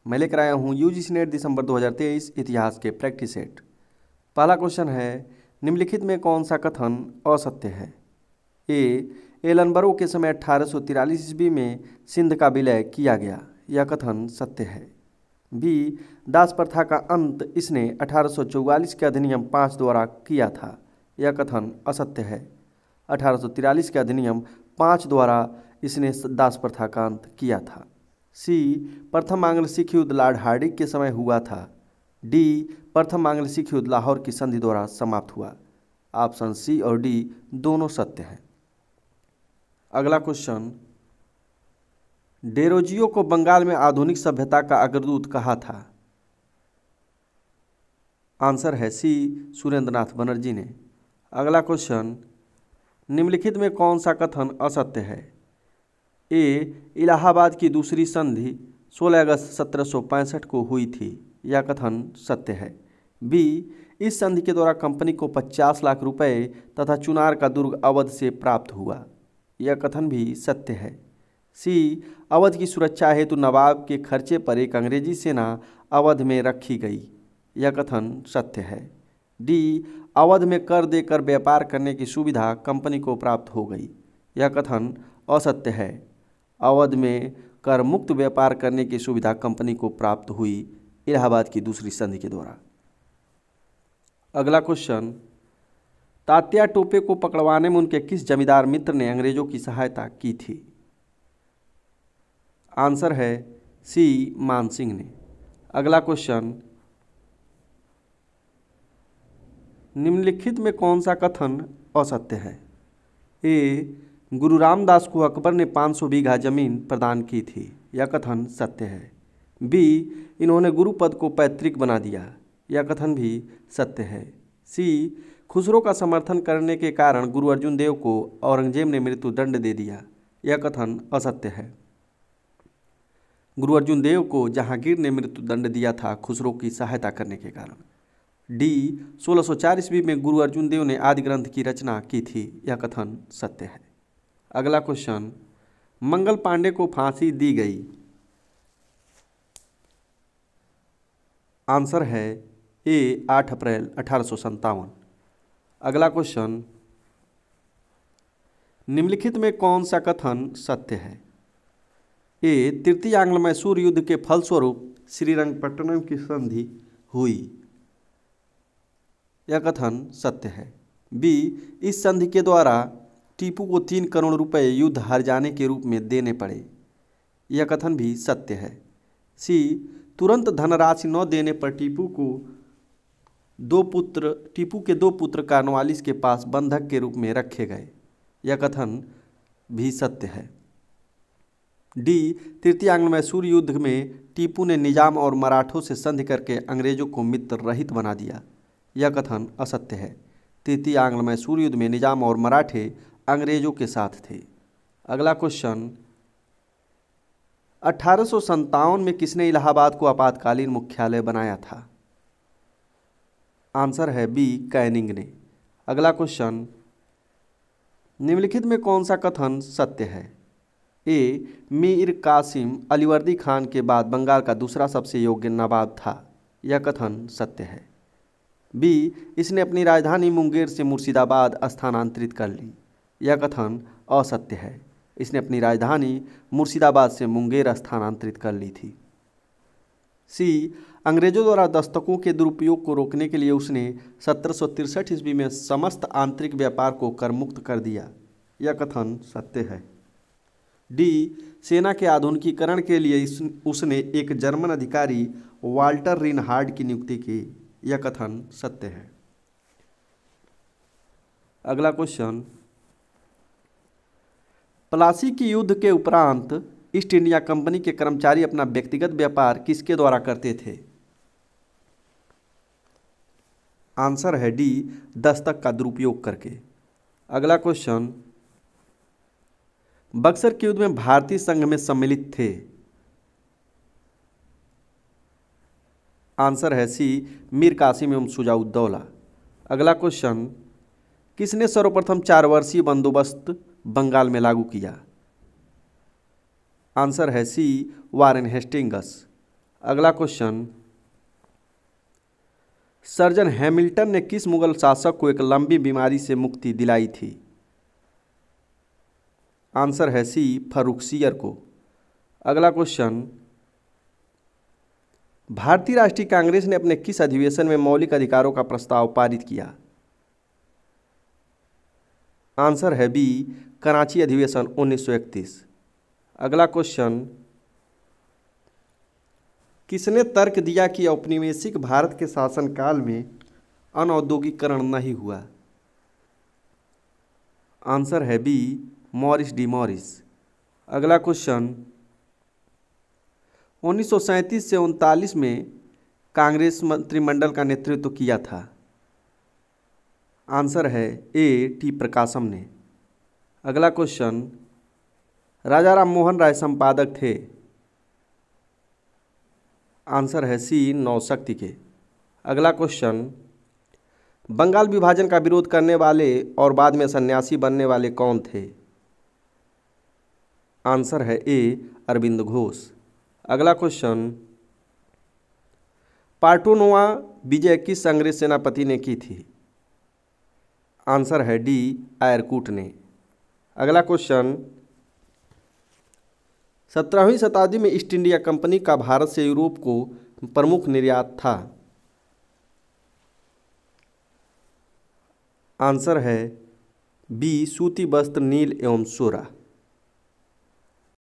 मैं लेकर आया हूँ यूजीसी नेट दिसंबर 2023 इतिहास के प्रैक्टिस सेट। पहला क्वेश्चन है, निम्नलिखित में कौन सा कथन असत्य है? ए, एलनबरो के समय 1843 ईस्वी में सिंध का विलय किया गया, यह कथन सत्य है। बी, दास प्रथा का अंत इसने 1844 के अधिनियम 5 द्वारा किया था, यह कथन असत्य है। 1843 के अधिनियम 5 द्वारा इसने दास प्रथा का अंत किया था। सी, प्रथम आंग्ल सिख युद्ध लॉर्ड हार्डिंग के समय हुआ था। डी, प्रथम आंग्ल सिख युद्ध लाहौर की संधि द्वारा समाप्त हुआ। ऑप्शन सी और डी दोनों सत्य हैं। अगला क्वेश्चन, डेरोजियो को बंगाल में आधुनिक सभ्यता का अग्रदूत कहा था। आंसर है सी, सुरेंद्रनाथ बनर्जी ने। अगला क्वेश्चन, निम्नलिखित में कौन सा कथन असत्य है? ए, इलाहाबाद की दूसरी संधि 16 अगस्त 1765 को हुई थी, यह कथन सत्य है। बी, इस संधि के द्वारा कंपनी को 50 लाख रुपए तथा चुनार का दुर्ग अवध से प्राप्त हुआ, यह कथन भी सत्य है। सी, अवध की सुरक्षा हेतु नवाब के खर्चे पर एक अंग्रेजी सेना अवध में रखी गई, यह कथन सत्य है। डी, अवध में कर देकर व्यापार करने की सुविधा कंपनी को प्राप्त हो गई, यह कथन असत्य है। अवध में कर मुक्त व्यापार करने की सुविधा कंपनी को प्राप्त हुई इलाहाबाद की दूसरी संधि के द्वारा। अगला क्वेश्चन, तात्या टोपे को पकड़वाने में उनके किस जमींदार मित्र ने अंग्रेजों की सहायता की थी? आंसर है सी, मानसिंह ने। अगला क्वेश्चन, निम्नलिखित में कौन सा कथन असत्य है? ए, गुरु रामदास को अकबर ने 500 बीघा जमीन प्रदान की थी, यह कथन सत्य है। बी, इन्होंने गुरु पद को पैतृक बना दिया, यह कथन भी सत्य है। सी, खुसरो का समर्थन करने के कारण गुरु अर्जुन देव को औरंगजेब ने मृत्युदंड दे दिया, यह कथन असत्य है। गुरु अर्जुन देव को जहांगीर ने मृत्युदंड दिया था खुसरो की सहायता करने के कारण। डी, 1604 ईस्वी में गुरु अर्जुन देव ने आदि ग्रंथ की रचना की थी, यह कथन सत्य है। अगला क्वेश्चन, मंगल पांडे को फांसी दी गई। आंसर है ए, 8 अप्रैल 1857। अगला क्वेश्चन, निम्नलिखित में कौन सा कथन सत्य है? ए, तृतीय आंग्ल मैसूर युद्ध के फलस्वरूप श्रीरंगपट्टनम की संधि हुई, यह कथन सत्य है। बी, इस संधि के द्वारा टीपू को 3 करोड़ रुपए युद्ध हार जाने के रूप में देने पड़े, यह कथन भी सत्य है। सी, तुरंत धनराशि न देने पर टीपू के दो पुत्र कॉर्नवालिस के पास बंधक के रूप में रखे गए, यह कथन भी सत्य है। डी, तृतीय आंग्ल मैसूर युद्ध में टीपू ने निजाम और मराठों से संधि करके अंग्रेजों को मित्र रहित बना दिया, यह कथन असत्य है। तृतीय आंग्ल मैसूर युद्ध में निजाम और मराठे अंग्रेजों के साथ थे। अगला क्वेश्चन, 1857 में किसने इलाहाबाद को आपातकालीन मुख्यालय बनाया था? आंसर है बी, कैनिंग ने। अगला क्वेश्चन, निम्नलिखित में कौन सा कथन सत्य है? ए, मीर कासिम अलीवर्दी खान के बाद बंगाल का दूसरा सबसे योग्य नवाब था, यह कथन सत्य है। बी, इसने अपनी राजधानी मुंगेर से मुर्शिदाबाद स्थानांतरित कर ली, यह कथन असत्य है। इसने अपनी राजधानी मुर्शिदाबाद से मुंगेर स्थानांतरित कर ली थी। सी, अंग्रेजों द्वारा दस्तकों के दुरुपयोग को रोकने के लिए उसने 1763 ईस्वी में समस्त आंतरिक व्यापार को करमुक्त कर दिया, यह कथन सत्य है। डी, सेना के आधुनिकीकरण के लिए उसने एक जर्मन अधिकारी वाल्टर रिनहार्ड की नियुक्ति की, यह कथन सत्य है। अगला क्वेश्चन, प्लासी की युद्ध के उपरांत ईस्ट इंडिया कंपनी के कर्मचारी अपना व्यक्तिगत व्यापार किसके द्वारा करते थे? आंसर है डी, दस्तक का दुरुपयोग करके। अगला क्वेश्चन, बक्सर के युद्ध में भारतीय संघ में सम्मिलित थे। आंसर है सी, मीर कासिम एवं शुजाउद्दौला। अगला क्वेश्चन, किसने सर्वप्रथम 4 वर्षीय बंदोबस्त बंगाल में लागू किया? आंसर है सी, वारेन हेस्टिंग्स। अगला क्वेश्चन, सर्जन हैमिल्टन ने किस मुगल शासक को एक लंबी बीमारी से मुक्ति दिलाई थी? आंसर है सी, फर्रुखसियर को। अगला क्वेश्चन, भारतीय राष्ट्रीय कांग्रेस ने अपने किस अधिवेशन में मौलिक अधिकारों का प्रस्ताव पारित किया? आंसर है बी, कराची अधिवेशन 1931। अगला क्वेश्चन, किसने तर्क दिया कि औपनिवेशिक भारत के शासनकाल में अनौद्योगिकरण नहीं हुआ? आंसर है बी, मॉरिस डी मॉरिस। अगला क्वेश्चन, 1937 से 1939 में कांग्रेस मंत्रिमंडल का नेतृत्व किया था? आंसर है ए, टी प्रकाशम ने। अगला क्वेश्चन, राजा राम मोहन राय संपादक थे? आंसर है सी, नौशक्ति के। अगला क्वेश्चन, बंगाल विभाजन का विरोध करने वाले और बाद में सन्यासी बनने वाले कौन थे? आंसर है ए, अरविंद घोष। अगला क्वेश्चन, पार्टोनोवा विजय किस अंग्रेज सेनापति ने की थी? आंसर है डी, आयरकूट ने। अगला क्वेश्चन, 17वीं शताब्दी में ईस्ट इंडिया कंपनी का भारत से यूरोप को प्रमुख निर्यात था? आंसर है बी, सूती वस्त्र, नील एवं सोरा।